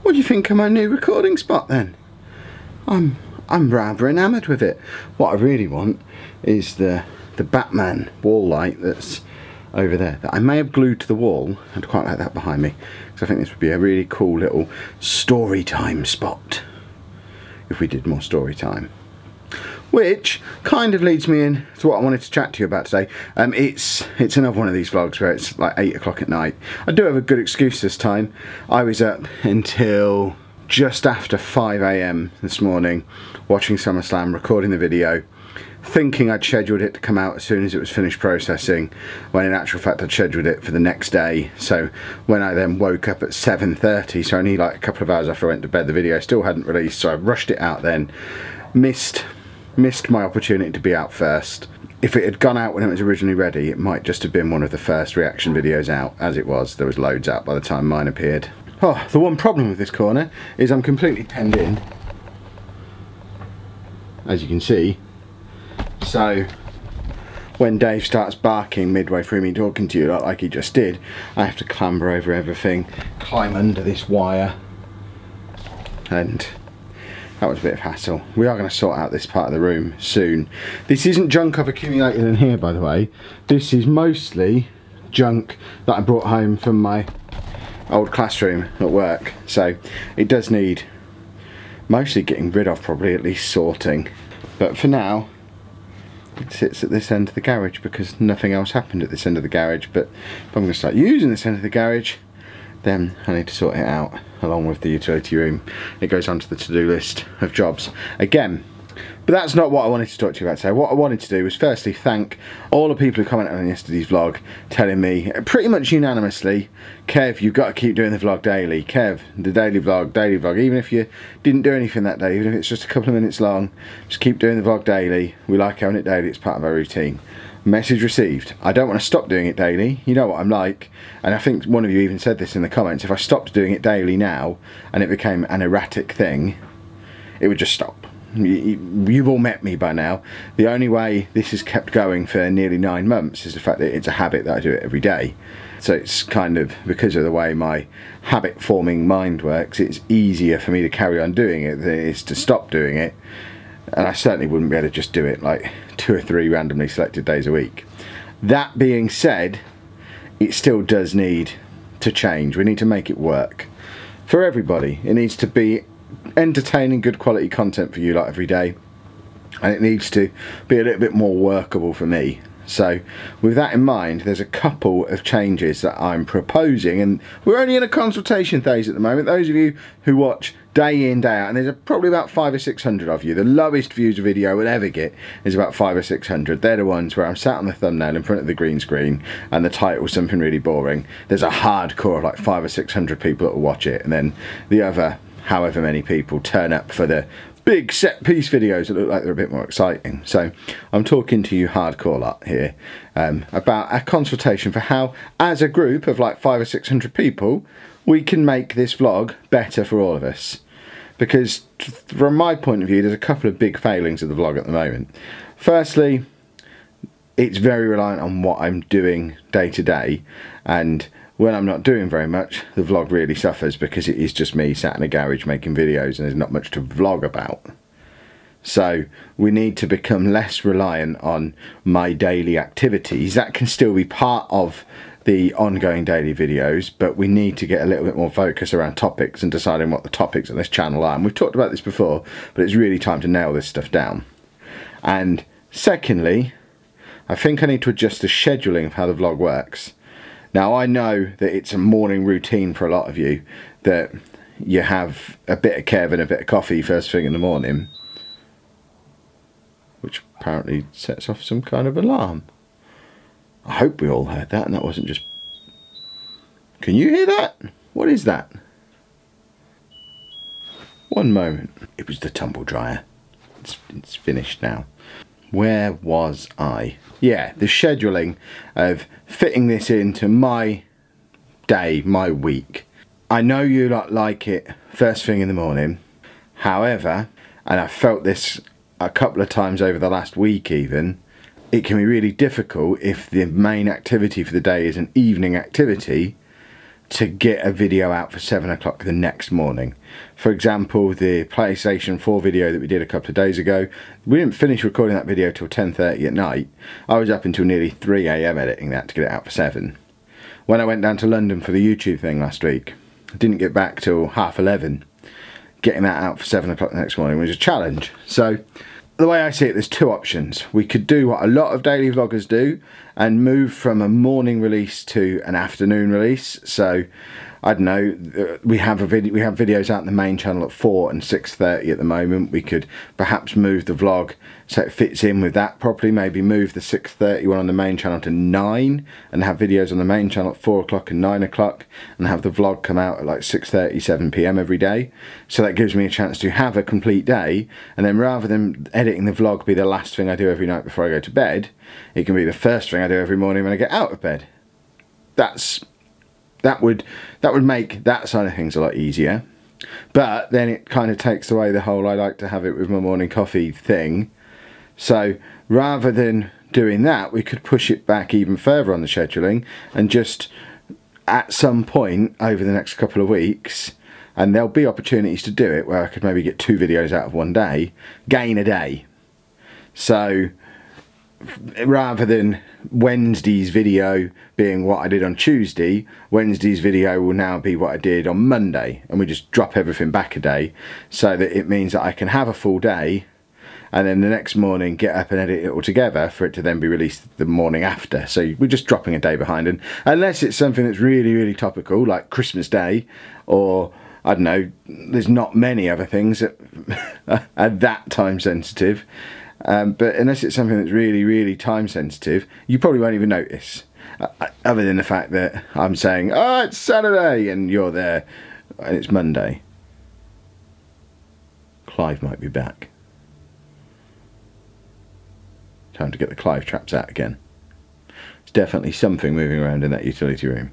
What do you think of my new recording spot then? I'm rather enamoured with it. What I really want is the Batman wall light that's over there, that I may have glued to the wall. I'd quite like that behind me, because I think this would be a really cool little story time spot if we did more story time. Which kind of leads me in to what I wanted to chat to you about today. It's another one of these vlogs where it's like 8 o'clock at night. I do have a good excuse this time. I was up until just after 5 AM this morning watching SummerSlam, recording the video, thinking I'd scheduled it to come out as soon as it was finished processing, when in actual fact I'd scheduled it for the next day. So when I then woke up at 7:30, so only like a couple of hours after I went to bed, the video still hadn't released, so I rushed it out then. Missed my opportunity to be out first. If it had gone out when it was originally ready, it might just have been one of the first reaction videos out. As it was, there was loads out by the time mine appeared. Oh, the one problem with this corner is I'm completely penned in, as you can see. So when Dave starts barking midway through me talking to you like he just did, I have to clamber over everything, climb under this wire, and that was a bit of hassle. We are going to sort out this part of the room soon. This isn't junk I've accumulated in here, by the way. This is mostly junk that I brought home from my old classroom at work. So it does need mostly getting rid of, probably at least sorting. But for now, it sits at this end of the garage because nothing else happened at this end of the garage. But if I'm going to start using this end of the garage, then I need to sort it out along with the utility room. It goes onto the to-do list of jobs again. But that's not what I wanted to talk to you about today. What I wanted to do was firstly thank all the people who commented on yesterday's vlog, telling me pretty much unanimously, Kev, you've got to keep doing the vlog daily. Kev, the daily vlog, even if you didn't do anything that day, even if it's just a couple of minutes long, just keep doing the vlog daily. We like having it daily, it's part of our routine. Message received. I don't want to stop doing it daily. You know what I'm like. And I think one of you even said this in the comments. If I stopped doing it daily now and it became an erratic thing, it would just stop. You've all met me by now. The only way this has kept going for nearly 9 months is the fact that it's a habit that I do it every day. So it's kind of, because of the way my habit forming mind works, it's easier for me to carry on doing it than it is to stop doing it. And I certainly wouldn't be able to just do it like 2 or 3 randomly selected days a week. That being said, it still does need to change. We need to make it work for everybody. It needs to be entertaining, good quality content for you like every day, and it needs to be a little bit more workable for me. So with that in mind, there's a couple of changes that I'm proposing, and we're only in a consultation phase at the moment. Those of you who watch day in, day out, and there's probably about 500 or 600 of you, the lowest views a video will ever get is about 500 or 600. They're the ones where I'm sat on the thumbnail in front of the green screen and the title's something really boring. There's a hardcore of like 500 or 600 people that will watch it, and then the other however many people turn up for the big set piece videos that look like they're a bit more exciting. So I'm talking to you hardcore lot here about a consultation for how, as a group of like 500 or 600 people, we can make this vlog better for all of us. Because from my point of view, there's a couple of big failings of the vlog at the moment. Firstly, it's very reliant on what I'm doing day to day, and when I'm not doing very much, the vlog really suffers because it is just me sat in a garage making videos and there's not much to vlog about. So we need to become less reliant on my daily activities. That can still be part of the ongoing daily videos, but we need to get a little bit more focus around topics and deciding what the topics on this channel are. And we've talked about this before, but it's really time to nail this stuff down. And secondly, I think I need to adjust the scheduling of how the vlog works. Now I know that it's a morning routine for a lot of you, that you have a bit of Kev and a bit of coffee first thing in the morning, which apparently sets off some kind of alarm. I hope we all heard that and that wasn't just... Can you hear that? What is that? One moment. It was the tumble dryer. It's finished now. Where was I? Yeah, the scheduling of fitting this into my day, my week. I know you lot like it first thing in the morning. However, and I've felt this a couple of times over the last week even, it can be really difficult if the main activity for the day is an evening activity to get a video out for 7 o'clock the next morning. For example, the PlayStation 4 video that we did a couple of days ago, we didn't finish recording that video till 10:30 at night. I was up until nearly 3 AM editing that to get it out for 7. When I went down to London for the YouTube thing last week, I didn't get back till 11:30. Getting that out for 7 o'clock the next morning was a challenge. So the way I see it, there's two options. We could do what a lot of daily vloggers do and move from a morning release to an afternoon release. So I don't know, we have videos out in the main channel at 4 and 6:30 at the moment. We could perhaps move the vlog so it fits in with that properly. Maybe move the 6:30 one on the main channel to 9 and have videos on the main channel at 4 o'clock and 9 o'clock, and have the vlog come out at like 6:30, 7 PM every day. So that gives me a chance to have a complete day, and then rather than editing the vlog be the last thing I do every night before I go to bed, it can be the first thing I do every morning when I get out of bed. That would make that side of things a lot easier, but then it kind of takes away the whole I like to have it with my morning coffee thing. So rather than doing that, we could push it back even further on the scheduling, and just at some point over the next couple of weeks, and there'll be opportunities to do it where I could maybe get 2 videos out of one day, gain a day. So rather than Wednesday's video being what I did on Tuesday, Wednesday's video will now be what I did on Monday, and we just drop everything back a day, so that it means that I can have a full day and then the next morning get up and edit it all together for it to then be released the morning after. So we're just dropping a day behind, and unless it's something that's really, really topical like Christmas Day, or I don't know, there's not many other things that are that time sensitive. But unless it's something that's really, really time sensitive, you probably won't even notice. Other than the fact that I'm saying, oh, it's Saturday, and you're there, and it's Monday. Clive might be back. Time to get the Clive traps out again. There's definitely something moving around in that utility room.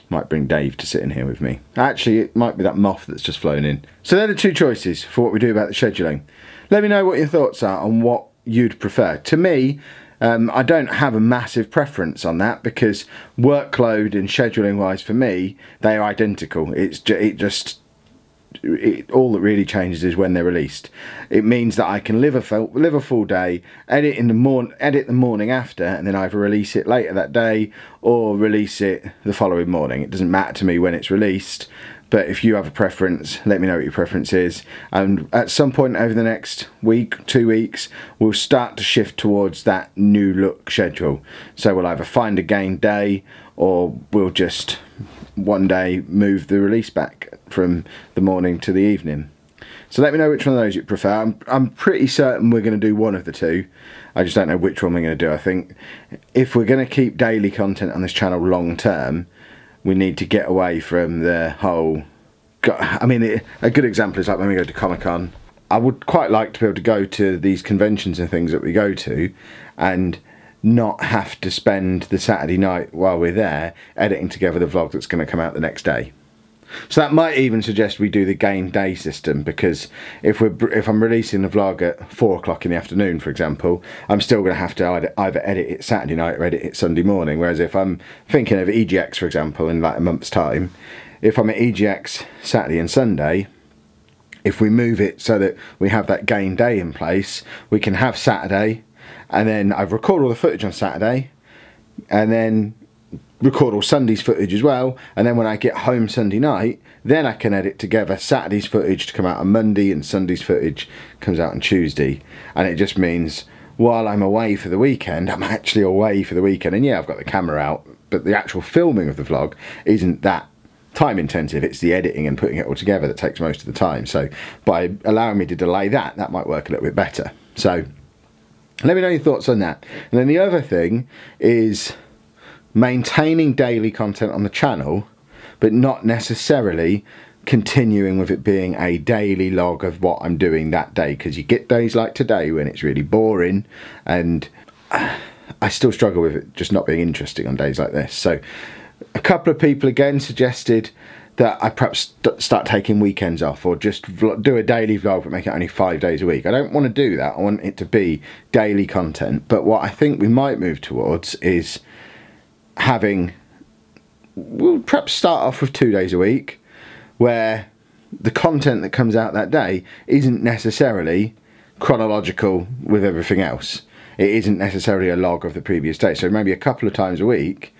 Might bring Dave to sit in here with me. Actually, it might be that moth that's just flown in. So they're the two choices for what we do about the scheduling. Let me know what your thoughts are on what you'd prefer. To me, I don't have a massive preference on that, because workload and scheduling wise for me, they are identical. All that really changes is when they're released. It means that I can live a full day, edit the morning after, and then either release it later that day or release it the following morning. It doesn't matter to me when it's released, but if you have a preference, let me know what your preference is. And at some point over the next week, 2 weeks, we'll start to shift towards that new look schedule. So we'll either find a gain day, or we'll just one day move the release back from the morning to the evening. So let me know which one of those you prefer. I'm pretty certain we're going to do one of the two. I just don't know which one we're going to do. I think if we're going to keep daily content on this channel long term, we need to get away from the whole... I mean, a good example is like when we go to Comic-Con. I would quite like to be able to go to these conventions and things that we go to and not have to spend the Saturday night while we're there editing together the vlog that's going to come out the next day. So that might even suggest we do the game day system, because if I'm releasing the vlog at 4 o'clock in the afternoon, for example, I'm still going to have to either edit it Saturday night or edit it Sunday morning. Whereas if I'm thinking of EGX, for example, in like a month's time, if I'm at EGX Saturday and Sunday, if we move it so that we have that game day in place, we can have Saturday, and then I record all the footage on Saturday, and then record all Sunday's footage as well, and then when I get home Sunday night, then I can edit together Saturday's footage to come out on Monday, and Sunday's footage comes out on Tuesday. And it just means while I'm away for the weekend, I'm actually away for the weekend, and yeah, I've got the camera out, but the actual filming of the vlog isn't that time intensive. It's the editing and putting it all together that takes most of the time. So by allowing me to delay that might work a little bit better. So let me know your thoughts on that. And then the other thing is maintaining daily content on the channel, but not necessarily continuing with it being a daily log of what I'm doing that day, because you get days like today when it's really boring, and I still struggle with it just not being interesting on days like this. So a couple of people again suggested that I perhaps start taking weekends off, or just do a daily vlog but make it only 5 days a week. I don't want to do that. I want it to be daily content. But what I think we might move towards is having we'll perhaps start off with 2 days a week, where the content that comes out that day isn't necessarily chronological with everything else. It isn't necessarily a log of the previous day. So maybe a couple of times a week.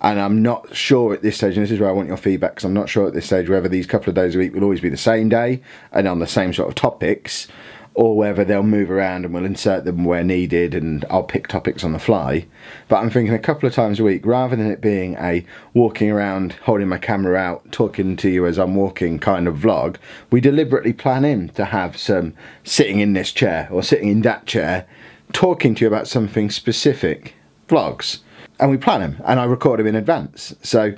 And I'm not sure at this stage, and this is where I want your feedback, because I'm not sure at this stage whether these couple of days a week will always be the same day and on the same sort of topics, or whether they'll move around and we'll insert them where needed and I'll pick topics on the fly. But I'm thinking a couple of times a week, rather than it being a walking around, holding my camera out, talking to you as I'm walking kind of vlog, we deliberately plan in to have some sitting in this chair or sitting in that chair, talking to you about something specific vlogs. And we plan them, and I record them in advance. So,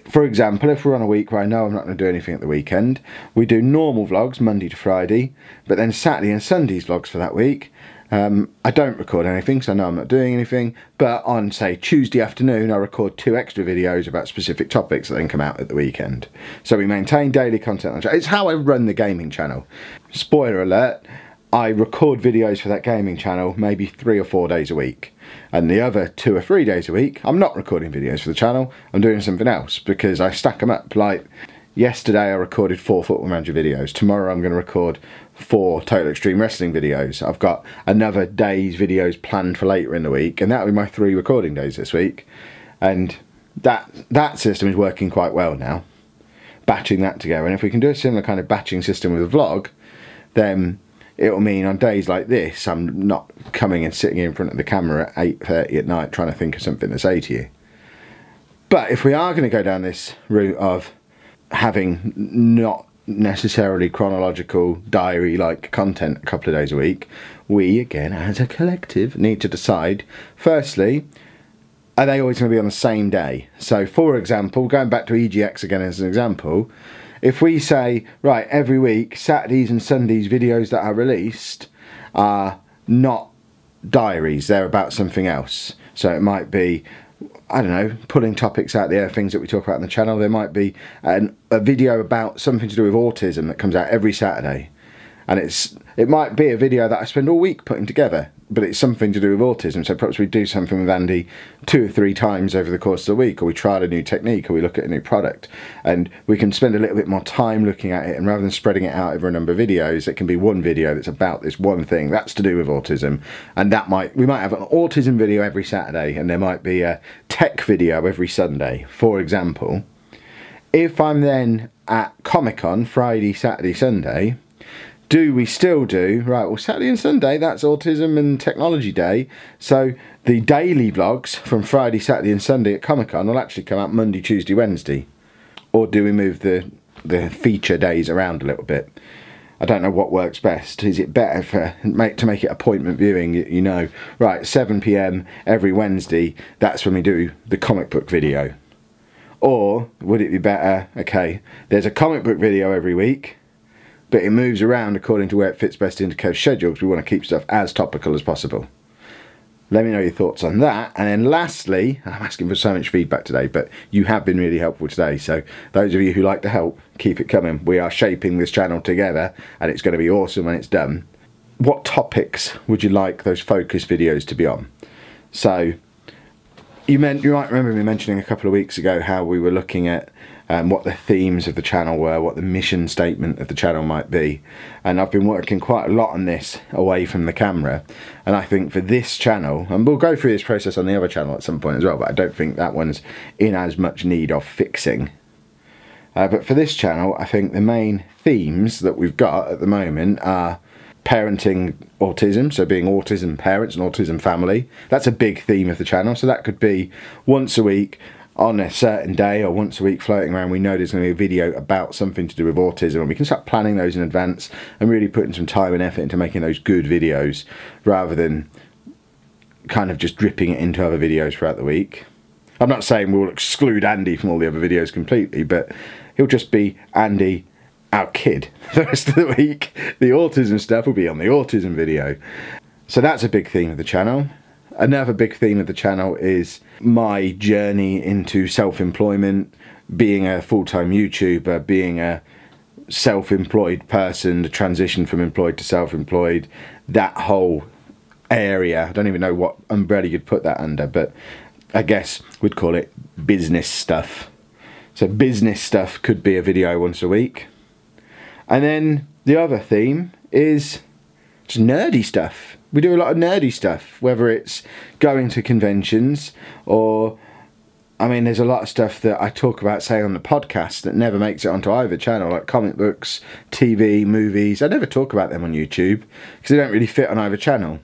for example, if we're on a week where I know I'm not going to do anything at the weekend, we do normal vlogs Monday to Friday, but then Saturday and Sunday's vlogs for that week. I don't record anything, so I know I'm not doing anything, but on, say, Tuesday afternoon, I record 2 extra videos about specific topics that then come out at the weekend. So we maintain daily content on the channel. It's how I run the gaming channel. Spoiler alert, I record videos for that gaming channel maybe 3 or 4 days a week. And the other 2 or 3 days a week, I'm not recording videos for the channel, I'm doing something else, because I stack them up. Like, yesterday I recorded 4 Football Manager videos. Tomorrow I'm going to record 4 Total Extreme Wrestling videos. I've got another day's videos planned for later in the week, and that'll be my 3 recording days this week. And that system is working quite well now, batching that together. And if we can do a similar kind of batching system with a vlog, then it'll mean on days like this, I'm not coming and sitting in front of the camera at 8:30 at night trying to think of something to say to you. But if we are going to go down this route of having not necessarily chronological diary-like content a couple of days a week, we, again, as a collective, need to decide, firstly, are they always going to be on the same day? So, for example, going back to EGX again as an example, if we say, right, every week, Saturdays and Sundays videos that are released are not diaries, they're about something else. So it might be, I don't know, pulling topics out there, things that we talk about on the channel. There might be a video about something to do with autism that comes out every Saturday. And it might be a video that I spend all week putting together, but it's something to do with autism. So perhaps we do something with Andy 2 or 3 times over the course of the week, or we try a new technique, or we look at a new product, and we can spend a little bit more time looking at it. And rather than spreading it out over a number of videos, it can be one video that's about this one thing that's to do with autism. And we might have an autism video every Saturday, and there might be a tech video every Sunday, for example. If I'm then at Comic-Con Friday, Saturday, Sunday, do we still do, right, well, Saturday and Sunday, that's Autism and Technology Day, so the daily vlogs from Friday, Saturday and Sunday at Comic-Con will actually come out Monday, Tuesday, Wednesday? Or do we move the feature days around a little bit? I don't know what works best. Is it better to make it appointment viewing, you know, right, 7 PM every Wednesday, that's when we do the comic book video? Or would it be better, okay, there's a comic book video every week, but it moves around according to where it fits best into Kev's schedule, because we want to keep stuff as topical as possible. Let me know your thoughts on that. And then lastly, I'm asking for so much feedback today, but you have been really helpful today. So those of you who like to help, keep it coming. We are shaping this channel together, and it's going to be awesome when it's done. What topics would you like those focus videos to be on? So you might remember me mentioning a couple of weeks ago how we were looking at what the themes of the channel were, what the mission statement of the channel might be. And I've been working quite a lot on this away from the camera. And I think for this channel, and we'll go through this process on the other channel at some point as well, but I don't think that one's in as much need of fixing. But for this channel, I think the main themes that we've got at the moment are parenting autism, so being autism parents and autism family. That's a big theme of the channel, so that could be once a week on a certain day, or once a week floating around. We know there's going to be a video about something to do with autism, and we can start planning those in advance and really putting some time and effort into making those good videos, rather than kind of just dripping it into other videos throughout the week. I'm not saying we'll exclude Andy from all the other videos completely, but he'll just be Andy, our kid, the rest of the week. The autism stuff will be on the autism video. So that's a big theme of the channel. Another big theme of the channel is my journey into self-employment, being a full-time YouTuber, being a self-employed person, the transition from employed to self-employed, that whole area. I don't even know what umbrella you'd put that under, but I guess we'd call it business stuff. So business stuff could be a video once a week. And then the other theme is just nerdy stuff. We do a lot of nerdy stuff, whether it's going to conventions or, I mean, there's a lot of stuff that I talk about, say, on the podcast that never makes it onto either channel, like comic books, TV, movies. I never talk about them on YouTube because they don't really fit on either channel.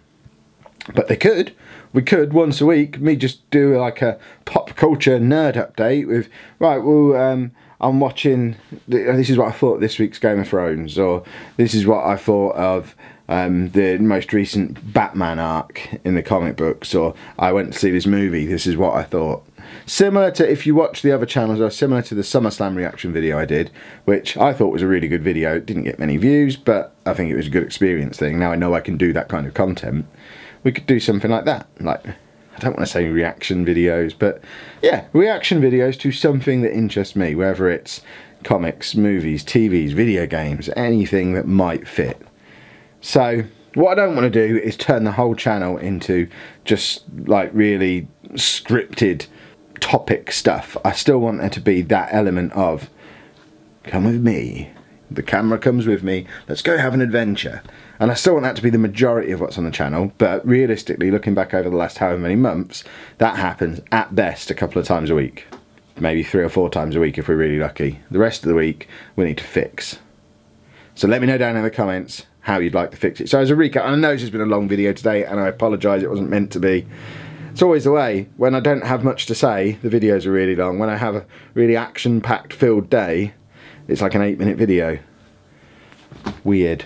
But they could. We could, once a week, me just do like a pop culture nerd update with, right, well, I'm watching, this is what I thought of this week's Game of Thrones, or this is what I thought of the most recent Batman arc in the comic books, or I went to see this movie, this is what I thought. Similar to, if you watch the other channels, or similar to the SummerSlam reaction video I did, which I thought was a really good video. It didn't get many views, but I think it was a good experience thing. Now I know I can do that kind of content. We could do something like that, like, I don't want to say reaction videos, but yeah, reaction videos to something that interests me, whether it's comics, movies, TVs, video games, anything that might fit. So what I don't want to do is turn the whole channel into just like really scripted topic stuff. I still want there to be that element of, come with me, the camera comes with me, let's go have an adventure. And I still want that to be the majority of what's on the channel, but realistically, looking back over the last however many months, that happens at best a couple of times a week. Maybe 3 or 4 times a week if we're really lucky. The rest of the week, we need to fix. So let me know down in the comments how you'd like to fix it. So as a recap, I know this has been a long video today, and I apologise, it wasn't meant to be. It's always the way. When I don't have much to say, the videos are really long. When I have a really action-packed filled day, it's like an 8-minute video. Weird.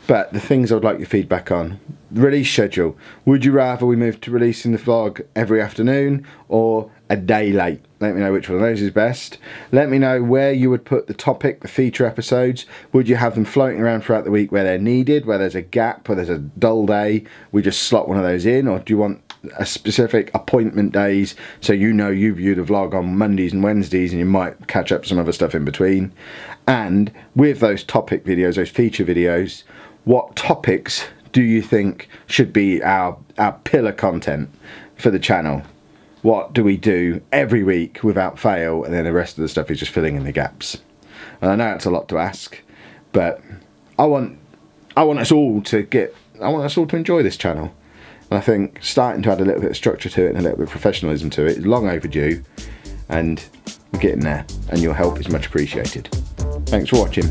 But the things I would like your feedback on: release schedule. Would you rather we move to releasing the vlog every afternoon or a day late? Let me know which one of those is best. Let me know where you would put the topic, the feature episodes. Would you have them floating around throughout the week where they're needed, where there's a gap, where there's a dull day, we just slot one of those in? Or do you want a specific appointment days so you know you view the vlog on Mondays and Wednesdays and you might catch up some other stuff in between? And with those topic videos, those feature videos, what topics do you think should be our pillar content for the channel? What do we do every week without fail, and then the rest of the stuff is just filling in the gaps? And I know it's a lot to ask, but I want us all to enjoy this channel. And I think starting to add a little bit of structure to it and a little bit of professionalism to it is long overdue, and we're getting there, and your help is much appreciated. Thanks for watching.